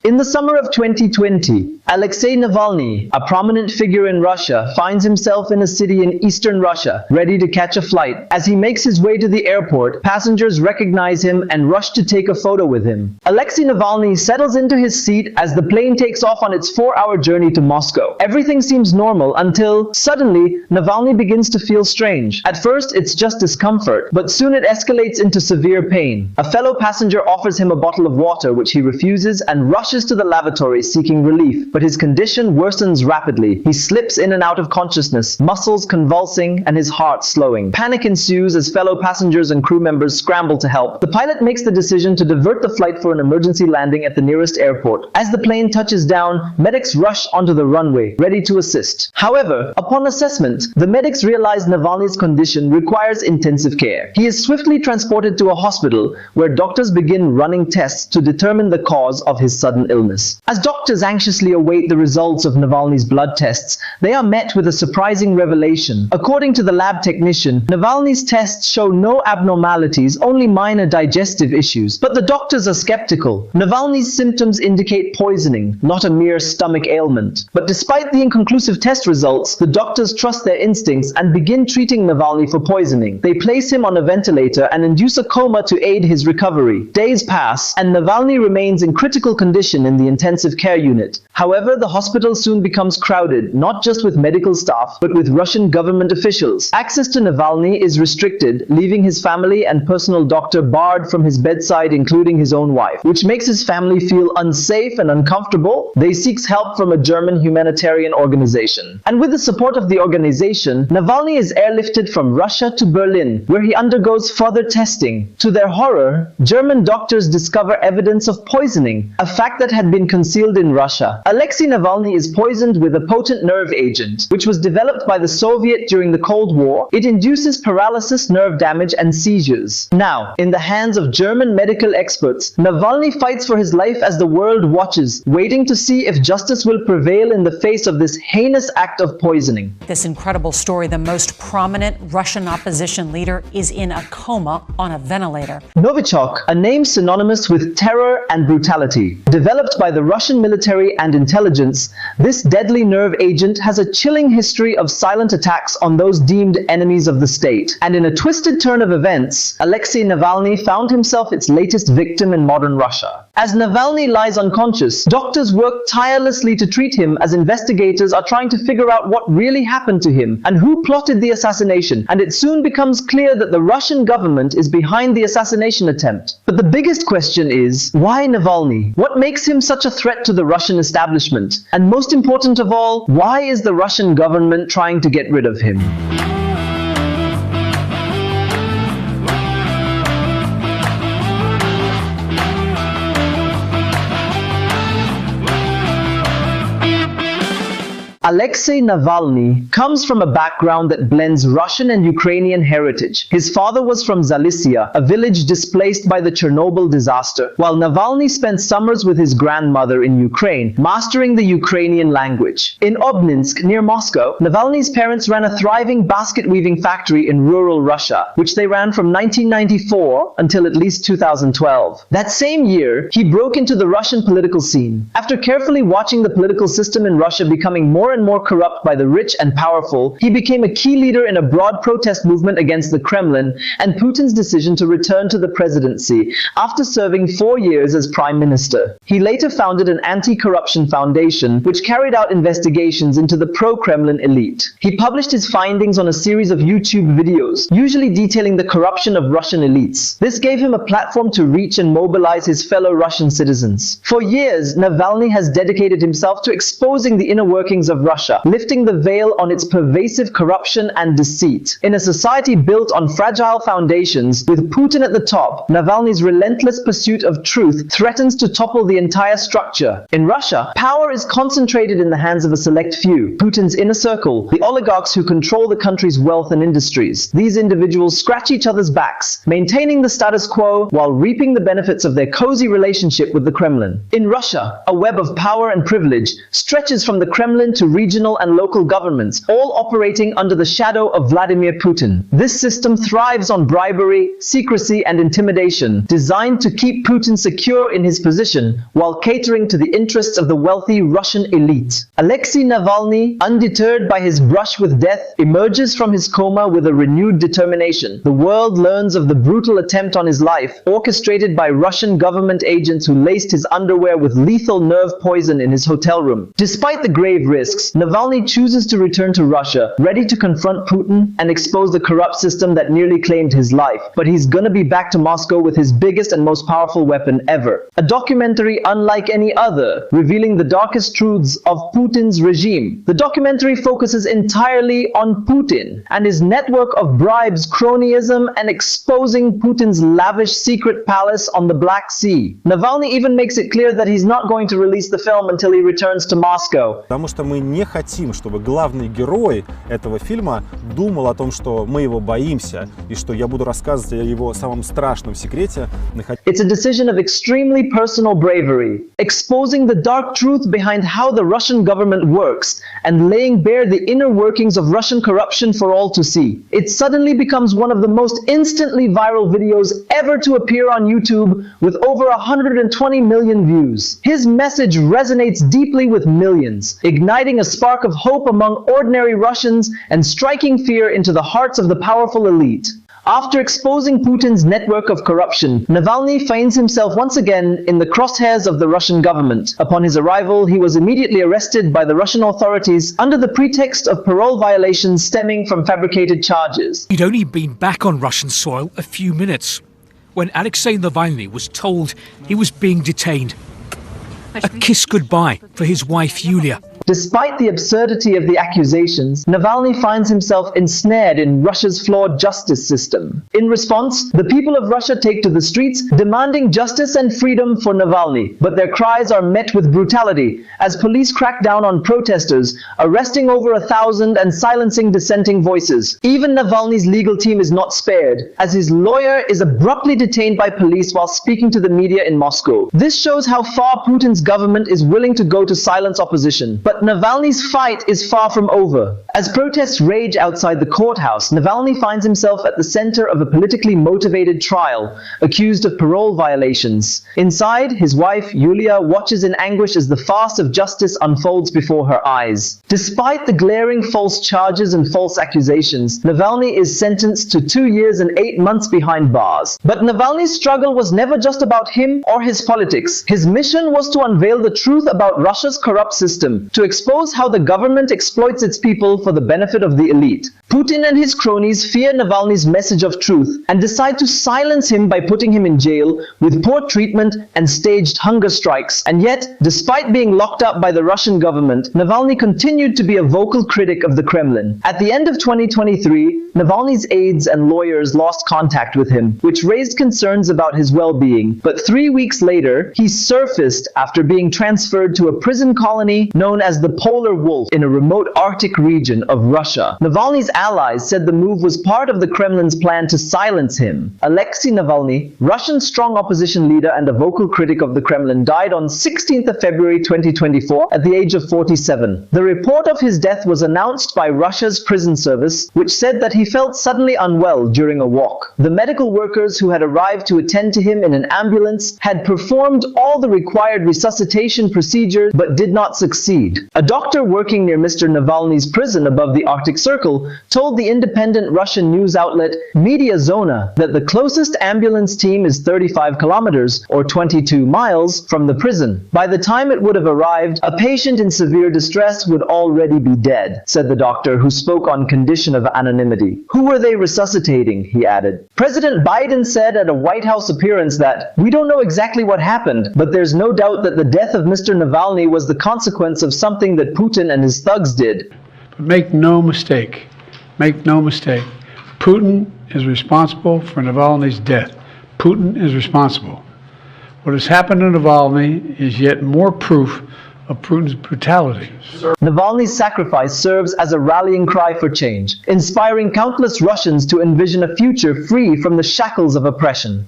In the summer of 2020, Alexei Navalny, a prominent figure in Russia, finds himself in a city in eastern Russia, ready to catch a flight. As he makes his way to the airport, passengers recognize him and rush to take a photo with him. Alexei Navalny settles into his seat as the plane takes off on its 4-hour journey to Moscow. Everything seems normal until, suddenly, Navalny begins to feel strange. At first, it's just discomfort, but soon it escalates into severe pain. A fellow passenger offers him a bottle of water, which he refuses and rushes to the lavatory seeking relief, but his condition worsens rapidly. He slips in and out of consciousness, muscles convulsing and his heart slowing. Panic ensues as fellow passengers and crew members scramble to help. The pilot makes the decision to divert the flight for an emergency landing at the nearest airport. As the plane touches down, medics rush onto the runway, ready to assist. However, upon assessment, the medics realize Navalny's condition requires intensive care. He is swiftly transported to a hospital where doctors begin running tests to determine the cause of his sudden illness. As doctors anxiously await the results of Navalny's blood tests, they are met with a surprising revelation. According to the lab technician, Navalny's tests show no abnormalities, only minor digestive issues. But the doctors are skeptical. Navalny's symptoms indicate poisoning, not a mere stomach ailment. But despite the inconclusive test results, the doctors trust their instincts and begin treating Navalny for poisoning. They place him on a ventilator and induce a coma to aid his recovery. Days pass, and Navalny remains in critical condition in the intensive care unit. However, the hospital soon becomes crowded, not just with medical staff, but with Russian government officials. Access to Navalny is restricted, leaving his family and personal doctor barred from his bedside, including his own wife, which makes his family feel unsafe and uncomfortable. They seek help from a German humanitarian organization. And with the support of the organization, Navalny is airlifted from Russia to Berlin, where he undergoes further testing. To their horror, German doctors discover evidence of poisoning, a fact that had been concealed in Russia. Alexei Navalny is poisoned with a potent nerve agent, which was developed by the Soviet during the Cold War. It induces paralysis, nerve damage, and seizures. Now, in the hands of German medical experts, Navalny fights for his life as the world watches, waiting to see if justice will prevail in the face of this heinous act of poisoning. This incredible story: the most prominent Russian opposition leader is in a coma on a ventilator. Novichok, a name synonymous with terror and brutality. Developed by the Russian military and intelligence, this deadly nerve agent has a chilling history of silent attacks on those deemed enemies of the state. And in a twisted turn of events, Alexei Navalny found himself its latest victim in modern Russia. As Navalny lies unconscious, doctors work tirelessly to treat him as investigators are trying to figure out what really happened to him and who plotted the assassination. And it soon becomes clear that the Russian government is behind the assassination attempt. But the biggest question is, why Navalny? What makes him such a threat to the Russian establishment? And most important of all, why is the Russian government trying to get rid of him? Alexei Navalny comes from a background that blends Russian and Ukrainian heritage. His father was from Zalicia, a village displaced by the Chernobyl disaster, while Navalny spent summers with his grandmother in Ukraine, mastering the Ukrainian language. In Obninsk, near Moscow, Navalny's parents ran a thriving basket weaving factory in rural Russia, which they ran from 1994 until at least 2012. That same year, he broke into the Russian political scene. After carefully watching the political system in Russia becoming more and more corrupt by the rich and powerful, he became a key leader in a broad protest movement against the Kremlin and Putin's decision to return to the presidency after serving 4 years as prime minister. He later founded an anti-corruption foundation which carried out investigations into the pro-Kremlin elite. He published his findings on a series of YouTube videos, usually detailing the corruption of Russian elites. This gave him a platform to reach and mobilize his fellow Russian citizens. For years, Navalny has dedicated himself to exposing the inner workings of Russia, lifting the veil on its pervasive corruption and deceit. In a society built on fragile foundations, with Putin at the top, Navalny's relentless pursuit of truth threatens to topple the entire structure. In Russia, power is concentrated in the hands of a select few, Putin's inner circle, the oligarchs who control the country's wealth and industries. These individuals scratch each other's backs, maintaining the status quo while reaping the benefits of their cozy relationship with the Kremlin. In Russia, a web of power and privilege stretches from the Kremlin to regional and local governments, all operating under the shadow of Vladimir Putin. This system thrives on bribery, secrecy, and intimidation, designed to keep Putin secure in his position while catering to the interests of the wealthy Russian elite. Alexei Navalny, undeterred by his brush with death, emerges from his coma with a renewed determination. The world learns of the brutal attempt on his life, orchestrated by Russian government agents who laced his underwear with lethal nerve poison in his hotel room. Despite the grave risks, Navalny chooses to return to Russia, ready to confront Putin and expose the corrupt system that nearly claimed his life. But he's gonna be back to Moscow with his biggest and most powerful weapon ever. A documentary unlike any other, revealing the darkest truths of Putin's regime. The documentary focuses entirely on Putin and his network of bribes, cronyism, and exposing Putin's lavish secret palace on the Black Sea. Navalny even makes it clear that he's not going to release the film until he returns to Moscow. Потому что мы не хотим, чтобы главный герой этого фильма думал о том, что мы его боимся, и что я буду рассказывать о его самом страшном секрете. It's a decision of extremely personal bravery, exposing the dark truth behind how the Russian government works and laying bare the inner workings of Russian corruption for all to see. It suddenly becomes one of the most instantly viral videos ever to appear on YouTube, with over 120 million views. His message resonates deeply with millions, igniting a spark of hope among ordinary Russians and striking fear into the hearts of the powerful elite. After exposing Putin's network of corruption, Navalny finds himself once again in the crosshairs of the Russian government. Upon his arrival, he was immediately arrested by the Russian authorities under the pretext of parole violations stemming from fabricated charges. He'd only been back on Russian soil a few minutes when Alexei Navalny was told he was being detained. A kiss goodbye for his wife Yulia. Despite the absurdity of the accusations, Navalny finds himself ensnared in Russia's flawed justice system. In response, the people of Russia take to the streets, demanding justice and freedom for Navalny. But their cries are met with brutality as police crack down on protesters, arresting over 1,000 and silencing dissenting voices. Even Navalny's legal team is not spared, as his lawyer is abruptly detained by police while speaking to the media in Moscow. This shows how far Putin's government is willing to go to silence opposition. But Navalny's fight is far from over. As protests rage outside the courthouse, Navalny finds himself at the center of a politically motivated trial, accused of parole violations. Inside, his wife, Yulia, watches in anguish as the farce of justice unfolds before her eyes. Despite the glaring false charges and false accusations, Navalny is sentenced to 2 years and 8 months behind bars. But Navalny's struggle was never just about him or his politics. His mission was to unveil the truth about Russia's corrupt system, to expose how the government exploits its people for the benefit of the elite. Putin and his cronies fear Navalny's message of truth and decide to silence him by putting him in jail with poor treatment and staged hunger strikes. And yet, despite being locked up by the Russian government, Navalny continued to be a vocal critic of the Kremlin. At the end of 2023, Navalny's aides and lawyers lost contact with him, which raised concerns about his well-being. But 3 weeks later, he surfaced after being transferred to a prison colony known as the Polar Wolf in a remote Arctic region of Russia. Navalny's allies said the move was part of the Kremlin's plan to silence him. Alexei Navalny, Russia's strong opposition leader and a vocal critic of the Kremlin, died on 16th of February 2024 at the age of 47. The report of his death was announced by Russia's prison service, which said that he felt suddenly unwell during a walk. The medical workers who had arrived to attend to him in an ambulance had performed all the required resuscitation procedures but did not succeed. A doctor working near Mr. Navalny's prison above the Arctic Circle told the independent Russian news outlet Media Zona that the closest ambulance team is 35 kilometers or 22 miles from the prison. By the time it would have arrived, a patient in severe distress would already be dead, said the doctor, who spoke on condition of anonymity. Who were they resuscitating? He added. President Biden said at a White House appearance that, "We don't know exactly what happened, but there's no doubt that the death of Mr. Navalny was the consequence of something that Putin and his thugs did." But make no mistake, Putin is responsible for Navalny's death. Putin is responsible. What has happened to Navalny is yet more proof of Putin's brutality. Navalny's sacrifice serves as a rallying cry for change, inspiring countless Russians to envision a future free from the shackles of oppression.